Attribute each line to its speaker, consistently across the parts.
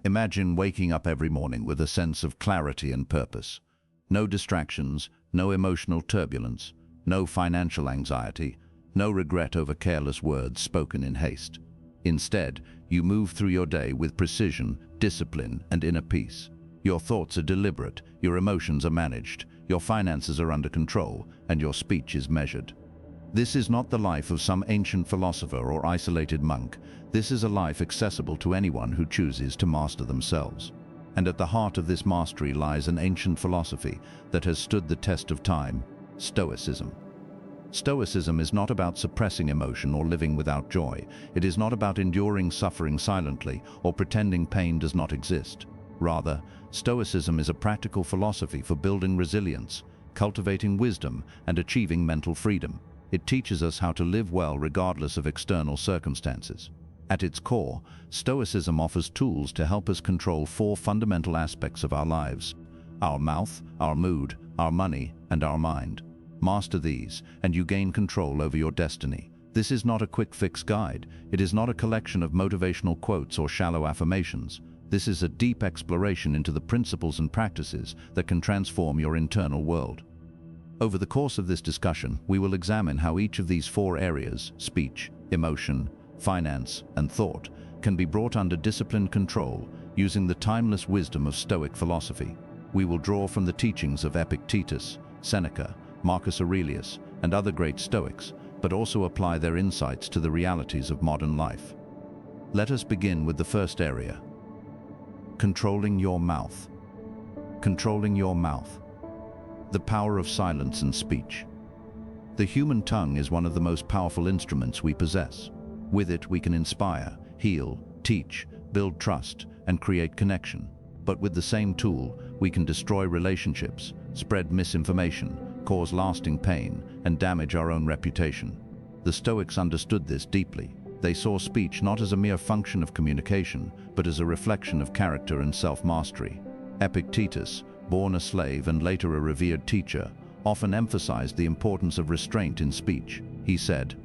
Speaker 1: Imagine waking up every morning with a sense of clarity and purpose. No distractions, no emotional turbulence, no financial anxiety, no regret over careless words spoken in haste. Instead, you move through your day with precision, discipline, and inner peace. Your thoughts are deliberate, your emotions are managed, your finances are under control, and your speech is measured. This is not the life of some ancient philosopher or isolated monk. This is a life accessible to anyone who chooses to master themselves. And at the heart of this mastery lies an ancient philosophy that has stood the test of time: Stoicism. Stoicism is not about suppressing emotion or living without joy. It is not about enduring suffering silently or pretending pain does not exist. Rather, Stoicism is a practical philosophy for building resilience, cultivating wisdom, and achieving mental freedom. It teaches us how to live well regardless of external circumstances. At its core, Stoicism offers tools to help us control four fundamental aspects of our lives: our mouth, our mood, our money, and our mind. Master these, and you gain control over your destiny. This is not a quick fix guide. It is not a collection of motivational quotes or shallow affirmations. This is a deep exploration into the principles and practices that can transform your internal world. Over the course of this discussion, we will examine how each of these four areas, speech, emotion, finance, and thought, can be brought under disciplined control using the timeless wisdom of Stoic philosophy. We will draw from the teachings of Epictetus, Seneca, Marcus Aurelius, and other great Stoics, but also apply their insights to the realities of modern life. Let us begin with the first area: controlling your mouth. Controlling your mouth. The power of silence and speech. The human tongue is one of the most powerful instruments we possess. With it, we can inspire, heal, teach, build trust, and create connection. But with the same tool, we can destroy relationships, spread misinformation, cause lasting pain, and damage our own reputation. The Stoics understood this deeply. They saw speech not as a mere function of communication, but as a reflection of character and self-mastery. Epictetus, born a slave and later a revered teacher, often emphasized the importance of restraint in speech. He said,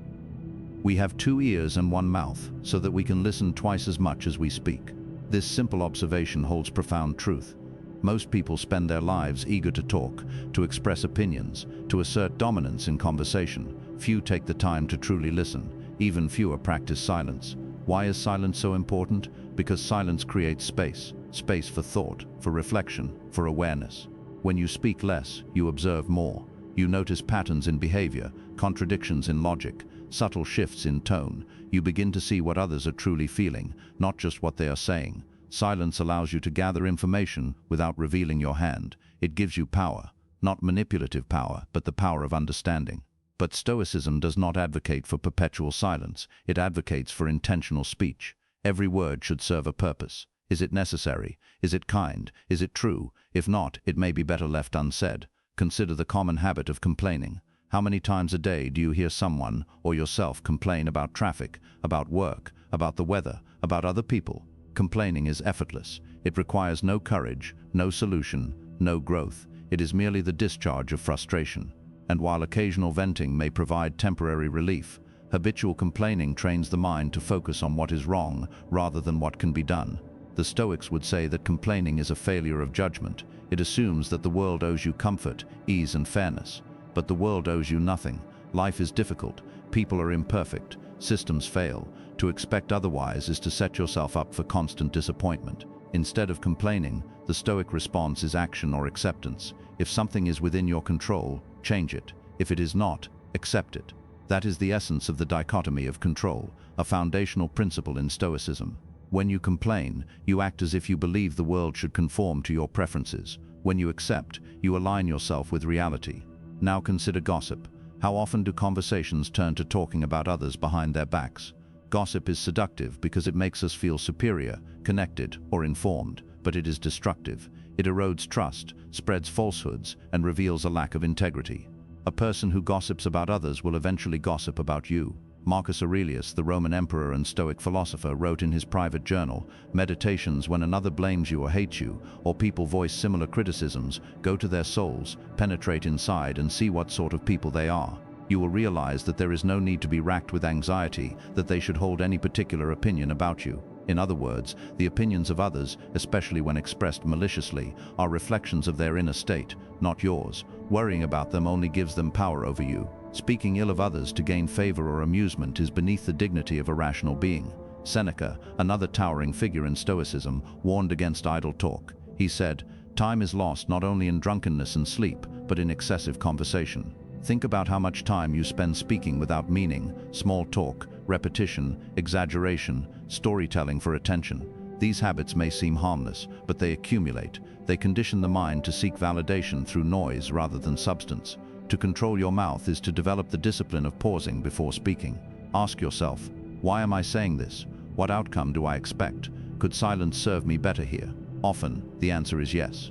Speaker 1: "We have 2 ears and 1 mouth, so that we can listen twice as much as we speak." This simple observation holds profound truth. Most people spend their lives eager to talk, to express opinions, to assert dominance in conversation. Few take the time to truly listen. Even fewer practice silence. Why is silence so important? Because silence creates space. Space for thought, for reflection, for awareness. When you speak less, you observe more. You notice patterns in behavior, contradictions in logic, subtle shifts in tone. You begin to see what others are truly feeling, not just what they are saying. Silence allows you to gather information without revealing your hand. It gives you power, not manipulative power, but the power of understanding. But Stoicism does not advocate for perpetual silence. It advocates for intentional speech. Every word should serve a purpose. Is it necessary? Is it kind? Is it true? If not, it may be better left unsaid. Consider the common habit of complaining. How many times a day do you hear someone or yourself complain about traffic, about work, about the weather, about other people? Complaining is effortless. It requires no courage, no solution, no growth. It is merely the discharge of frustration. And while occasional venting may provide temporary relief, habitual complaining trains the mind to focus on what is wrong rather than what can be done. The Stoics would say that complaining is a failure of judgment. It assumes that the world owes you comfort, ease, and fairness. But the world owes you nothing. Life is difficult. People are imperfect. Systems fail. To expect otherwise is to set yourself up for constant disappointment. Instead of complaining, the Stoic response is action or acceptance. If something is within your control, change it. If it is not, accept it. That is the essence of the dichotomy of control, a foundational principle in Stoicism. When you complain, you act as if you believe the world should conform to your preferences. When you accept, you align yourself with reality. Now consider gossip. How often do conversations turn to talking about others behind their backs? Gossip is seductive because it makes us feel superior, connected, or informed, but it is destructive. It erodes trust, spreads falsehoods, and reveals a lack of integrity. A person who gossips about others will eventually gossip about you. Marcus Aurelius, the Roman emperor and Stoic philosopher, wrote in his private journal, "Meditations when another blames you or hates you, or people voice similar criticisms, go to their souls, penetrate inside and see what sort of people they are. You will realize that there is no need to be racked with anxiety that they should hold any particular opinion about you. In other words, the opinions of others, especially when expressed maliciously, are reflections of their inner state, not yours. Worrying about them only gives them power over you. Speaking ill of others to gain favor or amusement is beneath the dignity of a rational being. Seneca, another towering figure in Stoicism, warned against idle talk. He said, "Time is lost not only in drunkenness and sleep, but in excessive conversation." Think about how much time you spend speaking without meaning, small talk, repetition, exaggeration, storytelling for attention. These habits may seem harmless, but they accumulate. They condition the mind to seek validation through noise rather than substance. To control your mouth is to develop the discipline of pausing before speaking. Ask yourself, why am I saying this? What outcome do I expect? Could silence serve me better here? Often, the answer is yes.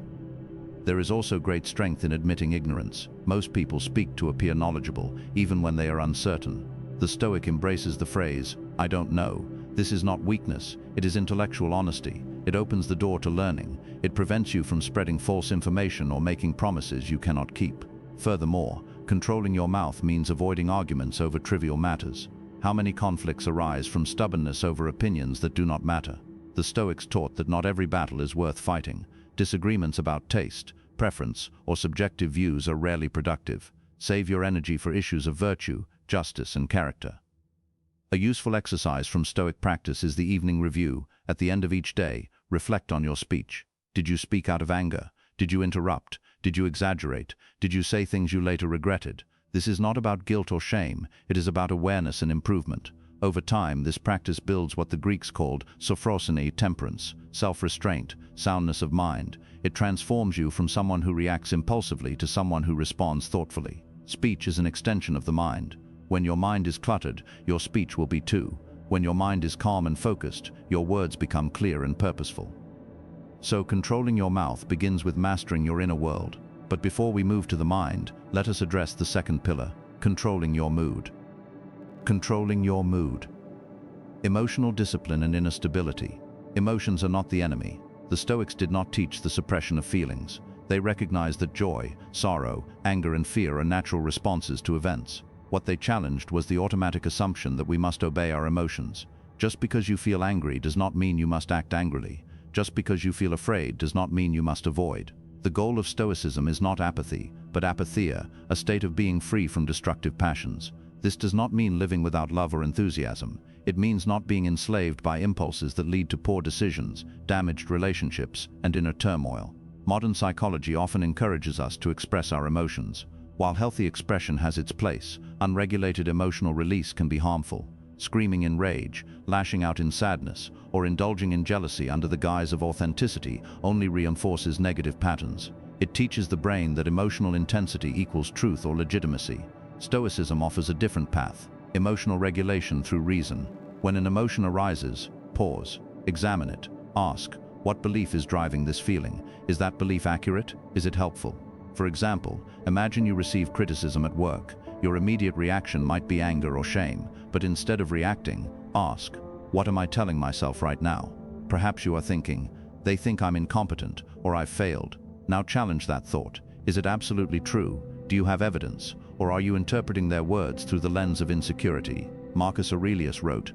Speaker 1: There is also great strength in admitting ignorance. Most people speak to appear knowledgeable, even when they are uncertain. The Stoic embraces the phrase, "I don't know." This is not weakness, it is intellectual honesty. It opens the door to learning. It prevents you from spreading false information or making promises you cannot keep. Furthermore, controlling your mouth means avoiding arguments over trivial matters. How many conflicts arise from stubbornness over opinions that do not matter? The Stoics taught that not every battle is worth fighting. Disagreements about taste, preference, or subjective views are rarely productive. Save your energy for issues of virtue, justice, and character. A useful exercise from Stoic practice is the evening review. At the end of each day, reflect on your speech. Did you speak out of anger? Did you interrupt? Did you exaggerate? Did you say things you later regretted? This is not about guilt or shame, it is about awareness and improvement. Over time, this practice builds what the Greeks called sophrosine, temperance, self-restraint, soundness of mind. It transforms you from someone who reacts impulsively to someone who responds thoughtfully. Speech is an extension of the mind. When your mind is cluttered, your speech will be too. When your mind is calm and focused, your words become clear and purposeful. So controlling your mouth begins with mastering your inner world. But before we move to the mind, let us address the second pillar, controlling your mood. Controlling your mood. Emotional discipline and inner stability. Emotions are not the enemy. The Stoics did not teach the suppression of feelings. They recognized that joy, sorrow, anger, and fear are natural responses to events. What they challenged was the automatic assumption that we must obey our emotions. Just because you feel angry does not mean you must act angrily. Just because you feel afraid does not mean you must avoid. The goal of Stoicism is not apathy, but apatheia, a state of being free from destructive passions. This does not mean living without love or enthusiasm. It means not being enslaved by impulses that lead to poor decisions, damaged relationships, and inner turmoil. Modern psychology often encourages us to express our emotions. While healthy expression has its place, unregulated emotional release can be harmful. Screaming in rage, lashing out in sadness, or indulging in jealousy under the guise of authenticity only reinforces negative patterns. It teaches the brain that emotional intensity equals truth or legitimacy. Stoicism offers a different path, emotional regulation through reason. When an emotion arises, pause, examine it, ask, what belief is driving this feeling? Is that belief accurate? Is it helpful? For example, imagine you receive criticism at work. Your immediate reaction might be anger or shame, but instead of reacting, ask, what am I telling myself right now? Perhaps you are thinking, they think I'm incompetent, or I've failed. Now challenge that thought. Is it absolutely true? Do you have evidence? Or are you interpreting their words through the lens of insecurity? Marcus Aurelius wrote,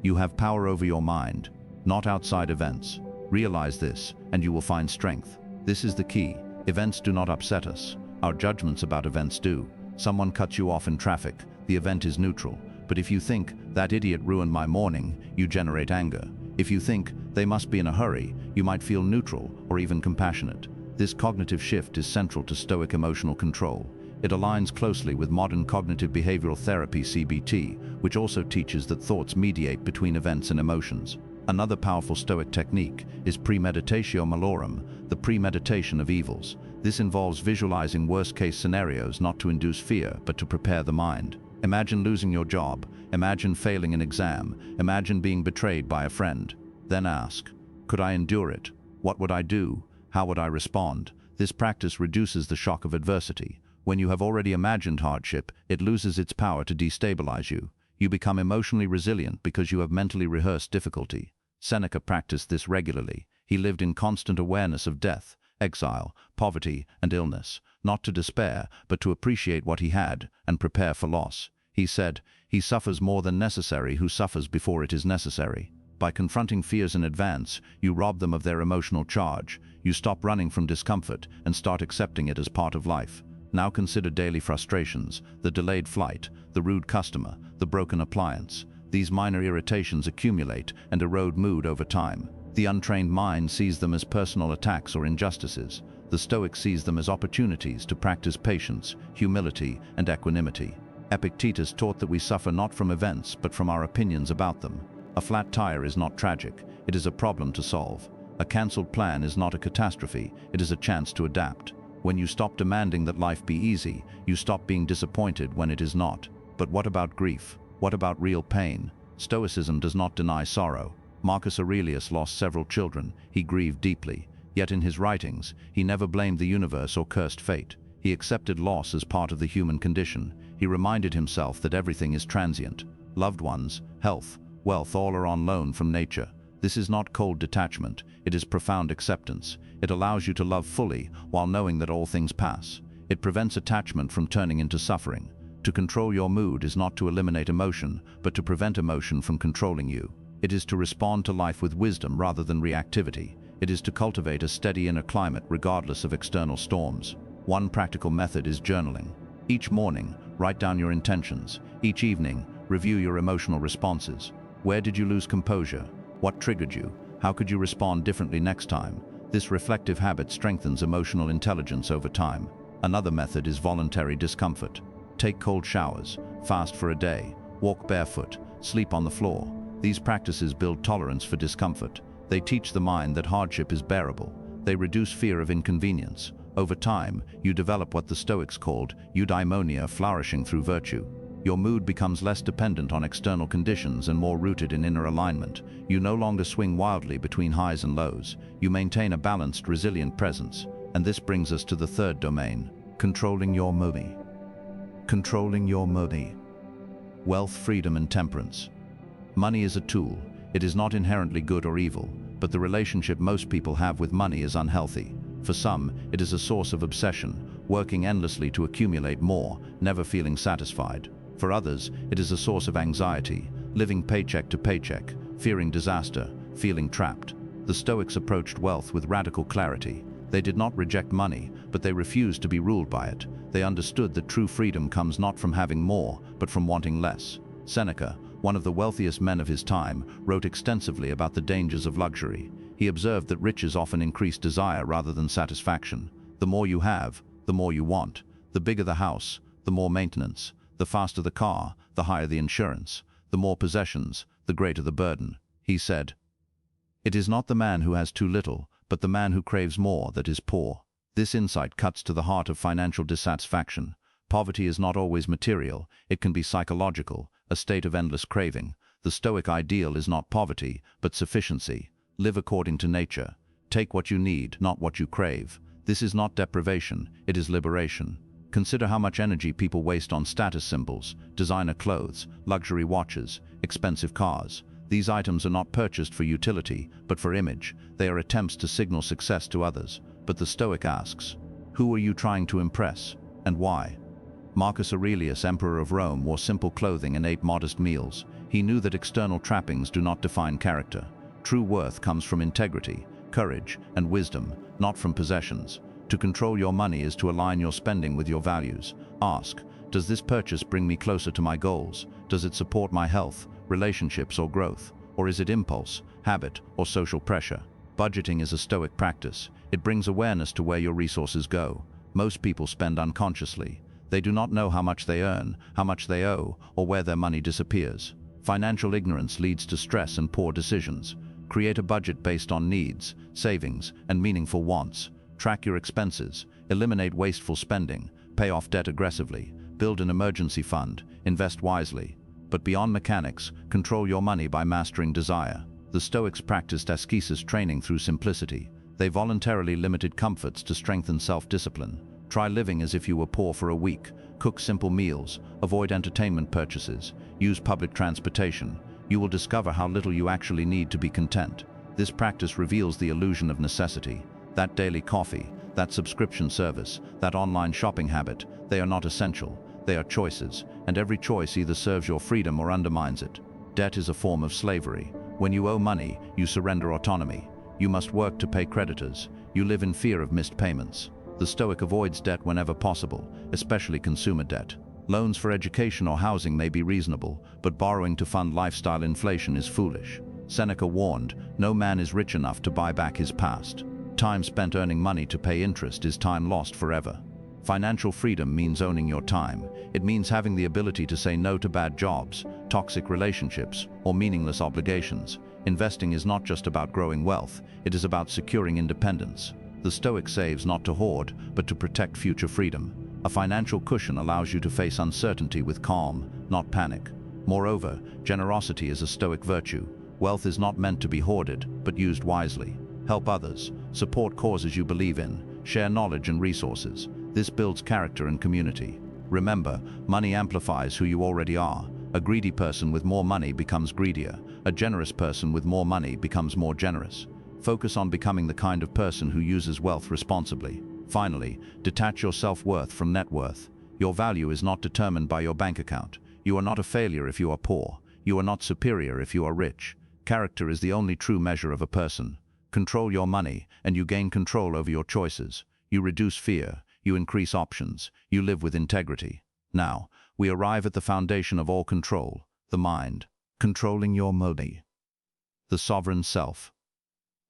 Speaker 1: "You have power over your mind, not outside events. Realize this, and you will find strength." This is the key. Events do not upset us. Our judgments about events do. Someone cuts you off in traffic, the event is neutral. But if you think, that idiot ruined my morning, you generate anger. If you think, they must be in a hurry, you might feel neutral or even compassionate. This cognitive shift is central to Stoic emotional control. It aligns closely with modern cognitive behavioral therapy (CBT), which also teaches that thoughts mediate between events and emotions. Another powerful Stoic technique is Premeditatio Malorum, the premeditation of evils. This involves visualizing worst-case scenarios not to induce fear, but to prepare the mind. Imagine losing your job, imagine failing an exam, imagine being betrayed by a friend. Then ask, could I endure it? What would I do? How would I respond? This practice reduces the shock of adversity. When you have already imagined hardship, it loses its power to destabilize you. You become emotionally resilient because you have mentally rehearsed difficulty. Seneca practiced this regularly. He lived in constant awareness of death, exile, poverty, and illness, not to despair, but to appreciate what he had and prepare for loss. He said, "He suffers more than necessary who suffers before it is necessary." By confronting fears in advance, you rob them of their emotional charge. You stop running from discomfort and start accepting it as part of life. Now consider daily frustrations, the delayed flight, the rude customer, the broken appliance. These minor irritations accumulate and erode mood over time. The untrained mind sees them as personal attacks or injustices. The Stoic sees them as opportunities to practice patience, humility, and equanimity. Epictetus taught that we suffer not from events, but from our opinions about them. A flat tire is not tragic, it is a problem to solve. A cancelled plan is not a catastrophe, it is a chance to adapt. When you stop demanding that life be easy, you stop being disappointed when it is not. But what about grief? What about real pain? Stoicism does not deny sorrow. Marcus Aurelius lost several children. He grieved deeply. Yet in his writings, he never blamed the universe or cursed fate. He accepted loss as part of the human condition. He reminded himself that everything is transient. Loved ones, health, wealth, all are on loan from nature. This is not cold detachment, it is profound acceptance. It allows you to love fully while knowing that all things pass. It prevents attachment from turning into suffering. To control your mood is not to eliminate emotion, but to prevent emotion from controlling you. It is to respond to life with wisdom rather than reactivity. It is to cultivate a steady inner climate regardless of external storms. One practical method is journaling. Each morning, write down your intentions. Each evening, review your emotional responses. Where did you lose composure? What triggered you? How could you respond differently next time? This reflective habit strengthens emotional intelligence over time. Another method is voluntary discomfort. Take cold showers, fast for a day, walk barefoot, sleep on the floor. These practices build tolerance for discomfort. They teach the mind that hardship is bearable. They reduce fear of inconvenience. Over time, you develop what the Stoics called eudaimonia, flourishing through virtue. Your mood becomes less dependent on external conditions and more rooted in inner alignment. You no longer swing wildly between highs and lows. You maintain a balanced, resilient presence. And this brings us to the third domain, controlling your money. Controlling your money. Wealth, freedom, and temperance. Money is a tool. It is not inherently good or evil, but the relationship most people have with money is unhealthy. For some, it is a source of obsession, working endlessly to accumulate more, never feeling satisfied. For others, it is a source of anxiety, living paycheck to paycheck, fearing disaster, feeling trapped. The Stoics approached wealth with radical clarity. They did not reject money, but they refused to be ruled by it. They understood that true freedom comes not from having more, but from wanting less. Seneca, one of the wealthiest men of his time, wrote extensively about the dangers of luxury. He observed that riches often increase desire rather than satisfaction. The more you have, the more you want. The bigger the house, the more maintenance. The faster the car, the higher the insurance. The more possessions, the greater the burden. He said, "It is not the man who has too little, but the man who craves more that is poor." This insight cuts to the heart of financial dissatisfaction. Poverty is not always material, it can be psychological, a state of endless craving. The Stoic ideal is not poverty, but sufficiency. Live according to nature. Take what you need, not what you crave. This is not deprivation, it is liberation. Consider how much energy people waste on status symbols, designer clothes, luxury watches, expensive cars. These items are not purchased for utility, but for image. They are attempts to signal success to others. But the Stoic asks, who are you trying to impress, and why? Marcus Aurelius, emperor of Rome, wore simple clothing and ate modest meals. He knew that external trappings do not define character. True worth comes from integrity, courage, and wisdom, not from possessions. To control your money is to align your spending with your values. Ask, does this purchase bring me closer to my goals? Does it support my health, relationships, or growth? Or is it impulse, habit, or social pressure? Budgeting is a Stoic practice. It brings awareness to where your resources go. Most people spend unconsciously. They do not know how much they earn, how much they owe, or where their money disappears. Financial ignorance leads to stress and poor decisions. Create a budget based on needs, savings, and meaningful wants. Track your expenses, eliminate wasteful spending, pay off debt aggressively, build an emergency fund, invest wisely. But beyond mechanics, control your money by mastering desire. The Stoics practiced ascesis, training through simplicity. They voluntarily limited comforts to strengthen self-discipline. Try living as if you were poor for a week. Cook simple meals, avoid entertainment purchases, use public transportation. You will discover how little you actually need to be content. This practice reveals the illusion of necessity. That daily coffee, that subscription service, that online shopping habit, they are not essential. They are choices, and every choice either serves your freedom or undermines it. Debt is a form of slavery. When you owe money, you surrender autonomy. You must work to pay creditors. You live in fear of missed payments. The Stoic avoids debt whenever possible, especially consumer debt. Loans for education or housing may be reasonable, but borrowing to fund lifestyle inflation is foolish. Seneca warned, no man is rich enough to buy back his past. Time spent earning money to pay interest is time lost forever. Financial freedom means owning your time. It means having the ability to say no to bad jobs, toxic relationships, or meaningless obligations. Investing is not just about growing wealth, it is about securing independence. The Stoic saves not to hoard, but to protect future freedom. A financial cushion allows you to face uncertainty with calm, not panic. Moreover, generosity is a Stoic virtue. Wealth is not meant to be hoarded, but used wisely. Help others, support causes you believe in, share knowledge and resources. This builds character and community. Remember, money amplifies who you already are. A greedy person with more money becomes greedier. A generous person with more money becomes more generous. Focus on becoming the kind of person who uses wealth responsibly. Finally, detach your self-worth from net worth. Your value is not determined by your bank account. You are not a failure if you are poor. You are not superior if you are rich. Character is the only true measure of a person. Control your money, and you gain control over your choices. You reduce fear. You increase options. You live with integrity. Now, we arrive at the foundation of all control, the mind. Controlling your money. The sovereign self.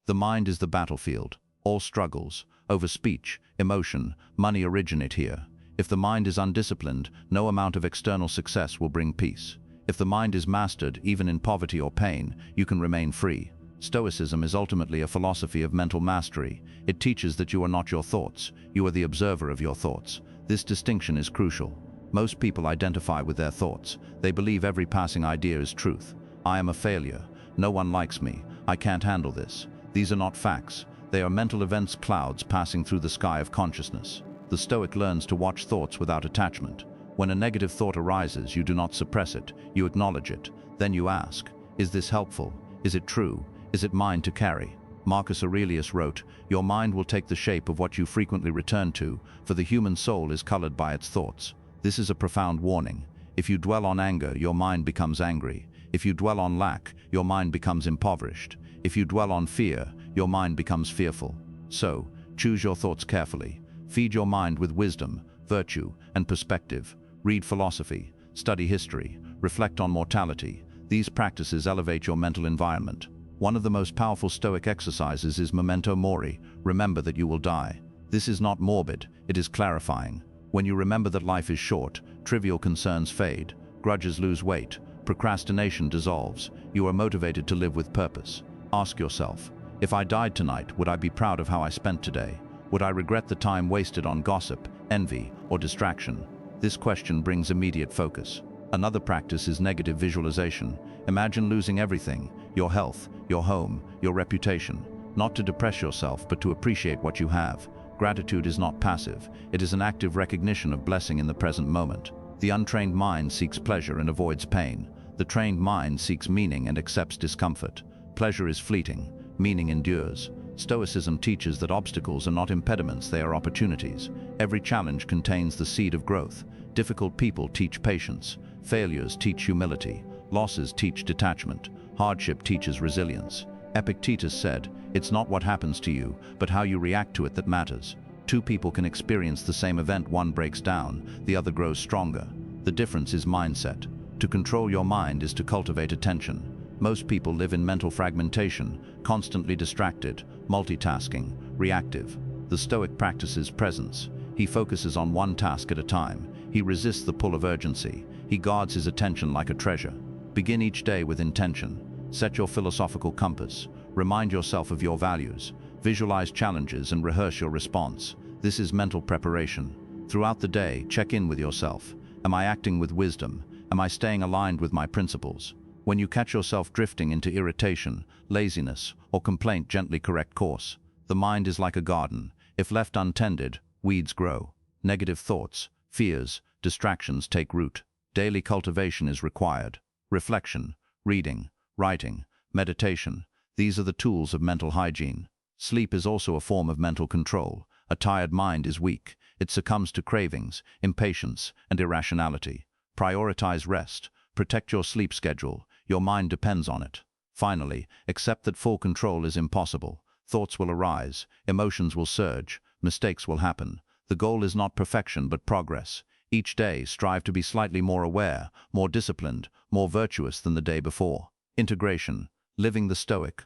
Speaker 1: The mind is the battlefield. All struggles over speech, emotion, money originate here. If the mind is undisciplined, no amount of external success will bring peace. If the mind is mastered, even in poverty or pain, you can remain free. Stoicism is ultimately a philosophy of mental mastery. It teaches that you are not your thoughts, you are the observer of your thoughts. This distinction is crucial. Most people identify with their thoughts. They believe every passing idea is truth. I am a failure. No one likes me. I can't handle this. These are not facts. They are mental events, clouds passing through the sky of consciousness. The Stoic learns to watch thoughts without attachment. When a negative thought arises, you do not suppress it, you acknowledge it. Then you ask, is this helpful? Is it true? Is it mine to carry? Marcus Aurelius wrote, your mind will take the shape of what you frequently return to, for the human soul is colored by its thoughts. This is a profound warning. If you dwell on anger, your mind becomes angry. If you dwell on lack, your mind becomes impoverished. If you dwell on fear, your mind becomes fearful. So, choose your thoughts carefully. Feed your mind with wisdom, virtue, and perspective. Read philosophy, study history, reflect on mortality. These practices elevate your mental environment. One of the most powerful Stoic exercises is memento mori, remember that you will die. This is not morbid, it is clarifying. When you remember that life is short, trivial concerns fade, grudges lose weight, procrastination dissolves, you are motivated to live with purpose. Ask yourself, if I died tonight, would I be proud of how I spent today? Would I regret the time wasted on gossip, envy, or distraction? This question brings immediate focus. Another practice is negative visualization. Imagine losing everything, your health, your home, your reputation. Not to depress yourself, but to appreciate what you have. Gratitude is not passive. It is an active recognition of blessing in the present moment. The untrained mind seeks pleasure and avoids pain. The trained mind seeks meaning and accepts discomfort. Pleasure is fleeting. Meaning endures. Stoicism teaches that obstacles are not impediments, they are opportunities. Every challenge contains the seed of growth. Difficult people teach patience. Failures teach humility. Losses teach detachment. Hardship teaches resilience. Epictetus said, it's not what happens to you, but how you react to it that matters. Two people can experience the same event, one breaks down, the other grows stronger. The difference is mindset. To control your mind is to cultivate attention. Most people live in mental fragmentation, constantly distracted, multitasking, reactive. The Stoic practices presence. He focuses on one task at a time. He resists the pull of urgency. He guards his attention like a treasure. Begin each day with intention. Set your philosophical compass. Remind yourself of your values. Visualize challenges and rehearse your response. This is mental preparation. Throughout the day, check in with yourself. Am I acting with wisdom? Am I staying aligned with my principles? When you catch yourself drifting into irritation, laziness, or complaint, gently correct course. The mind is like a garden. If left untended, weeds grow. Negative thoughts, fears, distractions take root. Daily cultivation is required. Reflection, reading, writing, meditation. These are the tools of mental hygiene. Sleep is also a form of mental control. A tired mind is weak. It succumbs to cravings, impatience, and irrationality. Prioritize rest. Protect your sleep schedule. Your mind depends on it. Finally, accept that full control is impossible. Thoughts will arise, emotions will surge, mistakes will happen. The goal is not perfection but progress. Each day, strive to be slightly more aware, more disciplined, more virtuous than the day before. Integration, living the Stoic.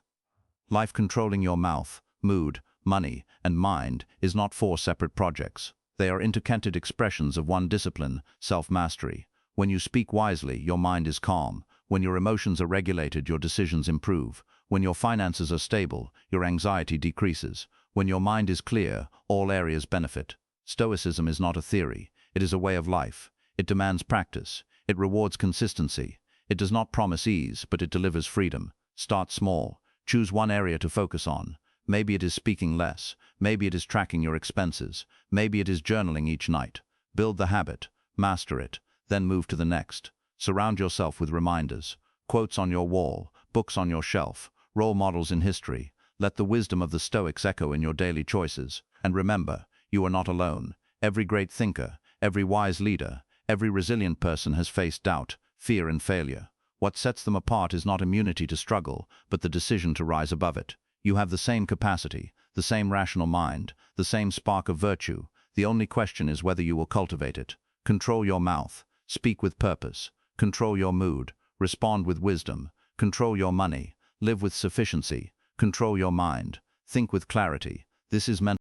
Speaker 1: Life controlling your mouth, mood, money, and mind is not four separate projects. They are interconnected expressions of one discipline, self-mastery. When you speak wisely, your mind is calm. When your emotions are regulated, your decisions improve. When your finances are stable, your anxiety decreases. When your mind is clear, all areas benefit. Stoicism is not a theory. It is a way of life. It demands practice. It rewards consistency. It does not promise ease, but it delivers freedom. Start small. Choose one area to focus on. Maybe it is speaking less. Maybe it is tracking your expenses. Maybe it is journaling each night. Build the habit. Master it. Then move to the next. Surround yourself with reminders. Quotes on your wall. Books on your shelf. Role models in history. Let the wisdom of the Stoics echo in your daily choices. And remember, you are not alone. Every great thinker, every wise leader, every resilient person has faced doubt, fear, and failure. What sets them apart is not immunity to struggle, but the decision to rise above it. You have the same capacity, the same rational mind, the same spark of virtue. The only question is whether you will cultivate it. Control your mouth. Speak with purpose. Control your mood. Respond with wisdom. Control your money. Live with sufficiency. Control your mind. Think with clarity. This is mental